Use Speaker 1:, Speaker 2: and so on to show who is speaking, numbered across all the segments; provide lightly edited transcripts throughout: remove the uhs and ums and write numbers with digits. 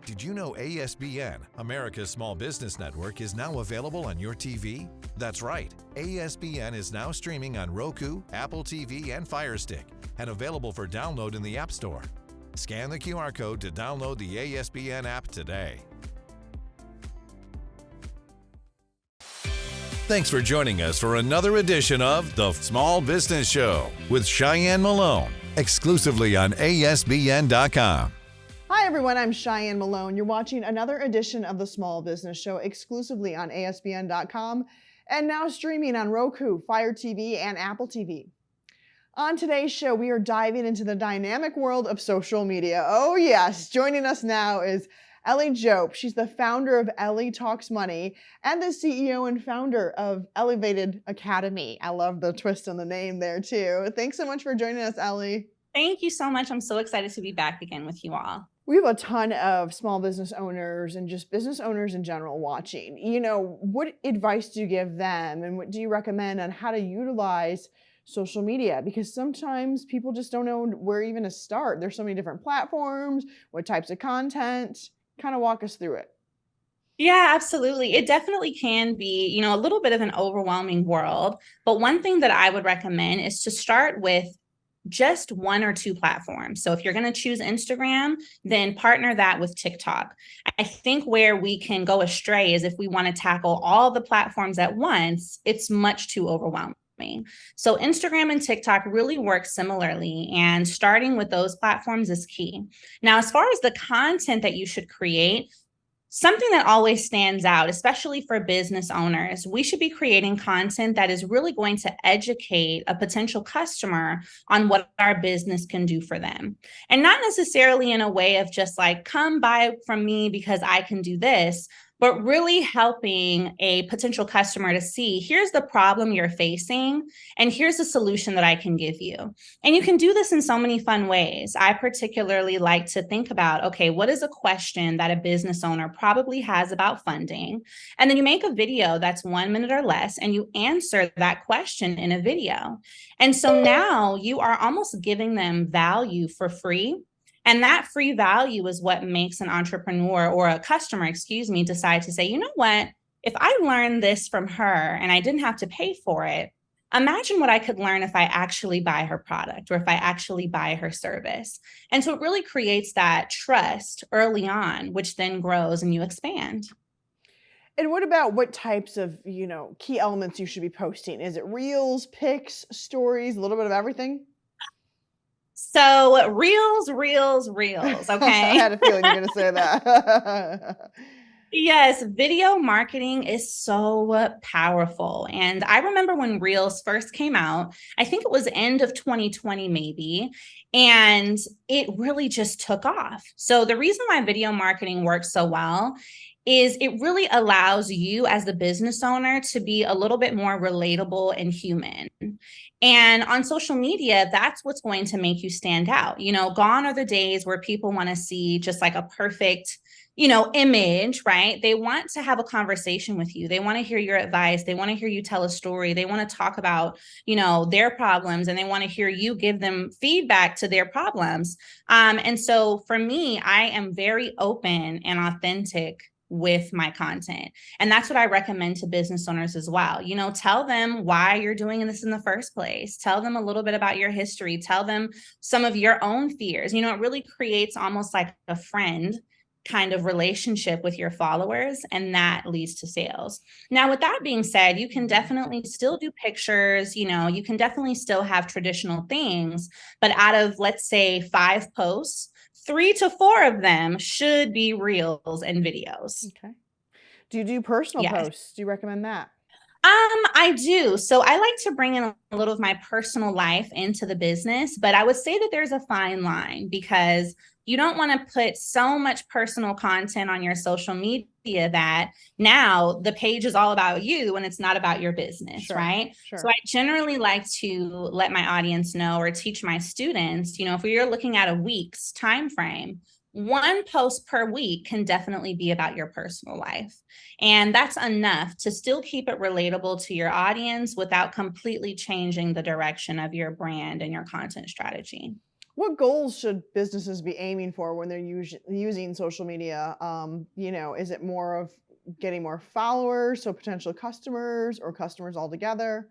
Speaker 1: Did you know ASBN, America's Small Business Network, is now available on your TV? That's right. ASBN is now streaming on Roku, Apple TV, and Fire Stick, and available for download in the App Store. Scan the QR code to download the ASBN app today. Thanks for joining us for another edition of The Small Business Show with Cheyenne Malone, exclusively on ASBN.com.
Speaker 2: Hi everyone, I'm Cheyenne Malone. You're watching another edition of The Small Business Show exclusively on ASBN.com and now streaming on Roku, Fire TV, and Apple TV. On today's show, we are diving into the dynamic world of social media. Oh yes, joining us now is Ellie Diop. She's the founder of Ellie Talks Money and the CEO and founder of Elevated Academy. I love the twist on the name there too. Thanks so much for joining us, Ellie.
Speaker 3: Thank you so much. I'm so excited to be back again with you all.
Speaker 2: We have a ton of small business owners and just business owners in general watching. What advice do you give them and what do you recommend on how to utilize social media? Because sometimes people just don't know where even to start. There's so many different platforms, what types of content. Kind of walk us through it.
Speaker 3: Yeah, absolutely. It definitely can be, a little bit of an overwhelming world. But one thing that I would recommend is to start with just one or two platforms. So if you're going to choose Instagram, then partner that with TikTok. I think where we can go astray is if we want to tackle all the platforms at once, it's much too overwhelming. So Instagram and TikTok really work similarly, and starting with those platforms is key. Now, as far as the content that you should create, something that always stands out, especially for business owners, we should be creating content that is really going to educate a potential customer on what our business can do for them. And not necessarily in a way of just like, come buy from me because I can do this, but really helping a potential customer to see, here's the problem you're facing, and here's the solution that I can give you. And you can do this in so many fun ways. I particularly like to think about, okay, what is a question that a business owner probably has about funding? And then you make a video that's 1 minute or less, and you answer that question in a video. And so now you are almost giving them value for free. And that free value is what makes an entrepreneur or a customer, decide to say, you know what, if I learned this from her and I didn't have to pay for it, imagine what I could learn if I actually buy her product or if I actually buy her service. And so it really creates that trust early on, which then grows and you expand.
Speaker 2: And what about what types of, key elements you should be posting? Is it reels, pics, stories, a little bit of everything?
Speaker 3: So reels, okay?
Speaker 2: I had a feeling you were going to say that.
Speaker 3: Yes, video marketing is so powerful. And I remember when reels first came out, I think it was end of 2020 maybe, and it really just took off. So the reason why video marketing works so well is it really allows you as the business owner to be a little bit more relatable and human. And on social media, that's what's going to make you stand out. Gone are the days where people want to see just like a perfect, image, right? They want to have a conversation with you. They want to hear your advice. They want to hear you tell a story. They want to talk about, their problems, and they want to hear you give them feedback to their problems. And so for me, I am very open and authentic with my content. And that's what I recommend to business owners as well. Tell them why you're doing this in the first place. Tell them a little bit about your history. Tell them some of your own fears. It really creates almost like a friend kind of relationship with your followers, and that leads to sales. Now, with that being said, you can definitely still do pictures, you can definitely still have traditional things, but out of, let's say, 5 posts, 3 to 4 of them should be reels and videos.
Speaker 2: Okay. Do you do personal posts? Do you recommend that?
Speaker 3: I do. So I like to bring in a little of my personal life into the business, but I would say that there's a fine line because you don't want to put so much personal content on your social media that now the page is all about you and it's not about your business, right? Sure. So I generally like to let my audience know or teach my students, if you're looking at a week's time frame, 1 post per week can definitely be about your personal life. And that's enough to still keep it relatable to your audience without completely changing the direction of your brand and your content strategy.
Speaker 2: What goals should businesses be aiming for when they're using social media? Is it more of getting more followers, so potential customers or customers altogether?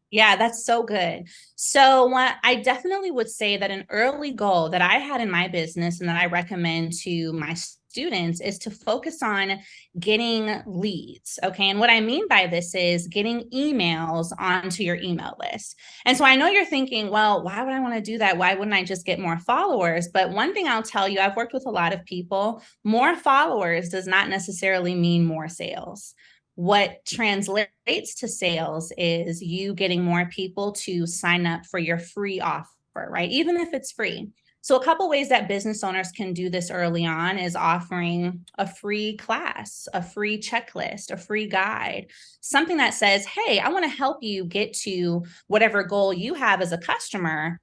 Speaker 3: Yeah, that's so good. So, what I definitely would say that an early goal that I had in my business and that I recommend to my students is to focus on getting leads. Okay. And what I mean by this is getting emails onto your email list. And so I know you're thinking, well, why would I want to do that? Why wouldn't I just get more followers? But one thing I'll tell you, I've worked with a lot of people. More followers does not necessarily mean more sales. What translates to sales is you getting more people to sign up for your free offer, right? Even if it's free. So a couple ways that business owners can do this early on is offering a free class, a free checklist, a free guide, something that says, hey, I want to help you get to whatever goal you have as a customer.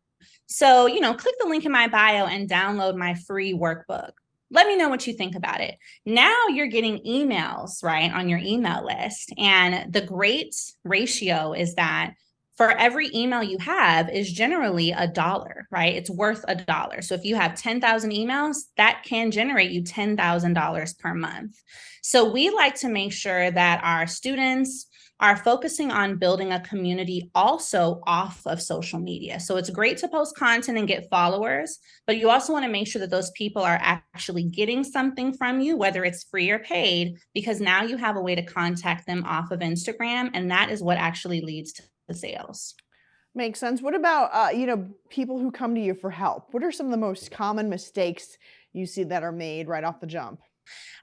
Speaker 3: So, click the link in my bio and download my free workbook. Let me know what you think about it. Now you're getting emails, right, on your email list. And the great ratio is that for every email you have is generally $1, right? It's worth $1. So if you have 10,000 emails, that can generate you $10,000 per month. So we like to make sure that our students are focusing on building a community also off of social media. So it's great to post content and get followers, but you also want to make sure that those people are actually getting something from you, whether it's free or paid, because now you have a way to contact them off of Instagram. And that is what actually leads to the sales.
Speaker 2: Makes sense. What about, people who come to you for help? What are some of the most common mistakes you see that are made right off the jump?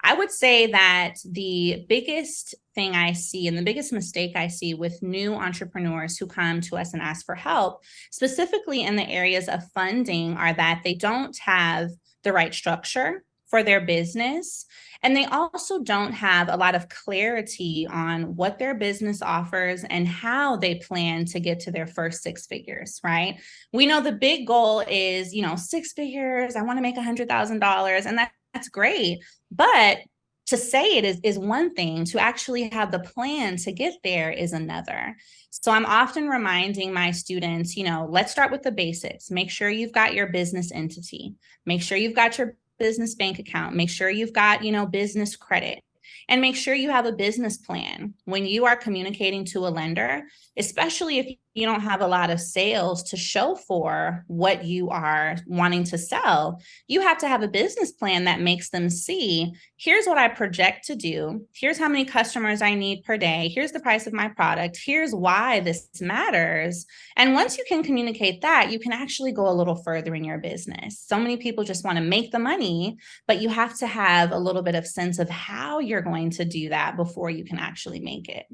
Speaker 3: I would say that the biggest thing I see and the biggest mistake I see with new entrepreneurs who come to us and ask for help, specifically in the areas of funding, are that they don't have the right structure for their business. And they also don't have a lot of clarity on what their business offers and how they plan to get to their first 6 figures, right? We know the big goal is, 6 figures. I want to make $100,000. And that's great. But to say it is one thing, to actually have the plan to get there is another. So I'm often reminding my students, let's start with the basics. Make sure you've got your business entity. Make sure you've got your business bank account. Make sure you've got, business credit. And make sure you have a business plan when you are communicating to a lender, especially if you don't have a lot of sales to show for what you are wanting to sell. You have to have a business plan that makes them see, here's what I project to do. Here's how many customers I need per day. Here's the price of my product. Here's why this matters. And once you can communicate that, you can actually go a little further in your business. So many people just want to make the money, but you have to have a little bit of sense of how you're going to do that before you can actually make it.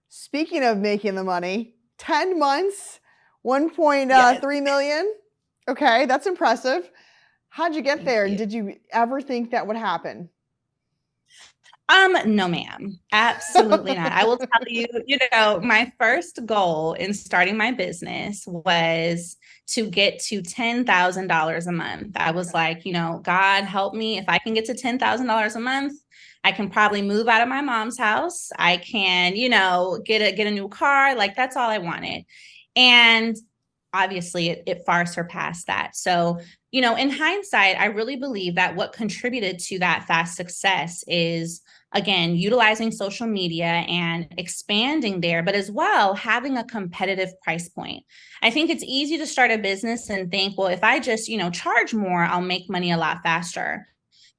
Speaker 2: Speaking of making the money, 10 months, 1.3
Speaker 3: Yes.
Speaker 2: million. Okay, that's impressive. How'd you get
Speaker 3: Thank
Speaker 2: there?
Speaker 3: you.
Speaker 2: Did you ever think that would happen?
Speaker 3: No, ma'am. Absolutely not. I will tell you, my first goal in starting my business was to get to $10,000 a month. I was like, God help me. If I can get to $10,000 a month, I can probably move out of my mom's house. I can, get a new car. Like that's all I wanted. And obviously it far surpassed that. So, in hindsight, I really believe that what contributed to that fast success is, again, utilizing social media and expanding there, but as well, having a competitive price point. I think it's easy to start a business and think, well, if I just, charge more, I'll make money a lot faster.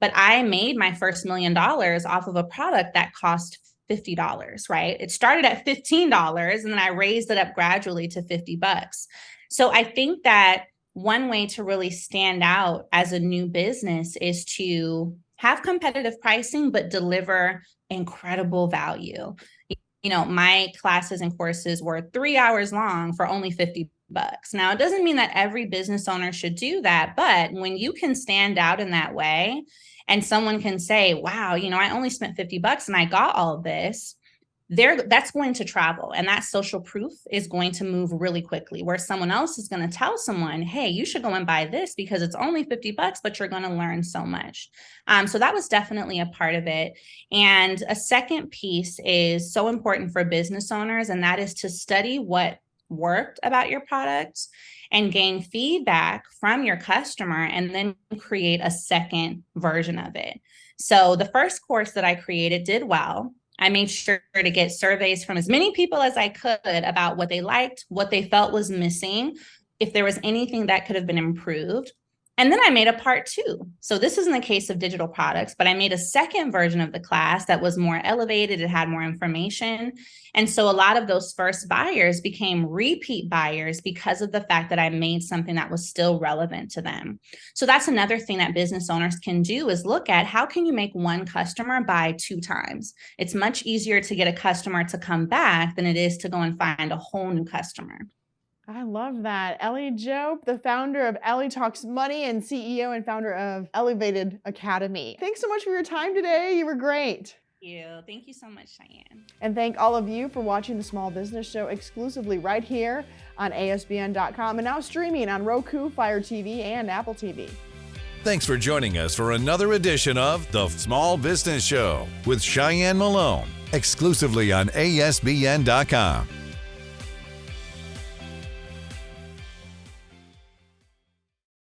Speaker 3: But I made my first $1 million off of a product that cost $50, right? It started at $15 and then I raised it up gradually to $50. So I think that one way to really stand out as a new business is to have competitive pricing, but deliver incredible value. My classes and courses were 3 hours long for only $50. Now, it doesn't mean that every business owner should do that, but when you can stand out in that way and someone can say, wow, I only spent $50 and I got all of this, that's going to travel, and that social proof is going to move really quickly, where someone else is going to tell someone, hey, you should go and buy this because it's only $50, but you're going to learn so much. So that was definitely a part of it. And a second piece is so important for business owners, and that is to study what worked about your products and gain feedback from your customer, and then create a second version of it. So the first course that I created did well. I made sure to get surveys from as many people as I could about what they liked, what they felt was missing, if there was anything that could have been improved. And then I made a part 2. So this isn't the case of digital products, but I made a second version of the class that was more elevated. It had more information. And so a lot of those first buyers became repeat buyers because of the fact that I made something that was still relevant to them. So that's another thing that business owners can do, is look at how can you make one customer buy 2 times? It's much easier to get a customer to come back than it is to go and find a whole new customer.
Speaker 2: I love that. Ellie Diop, the founder of Ellie Talks Money and CEO and founder of Elevated Academy. Thanks so much for your time today. You were great.
Speaker 3: Thank you so much, Cheyenne.
Speaker 2: And thank all of you for watching the Small Business Show exclusively right here on ASBN.com and now streaming on Roku, Fire TV, and Apple TV.
Speaker 1: Thanks for joining us for another edition of The Small Business Show with Cheyenne Malone, exclusively on ASBN.com.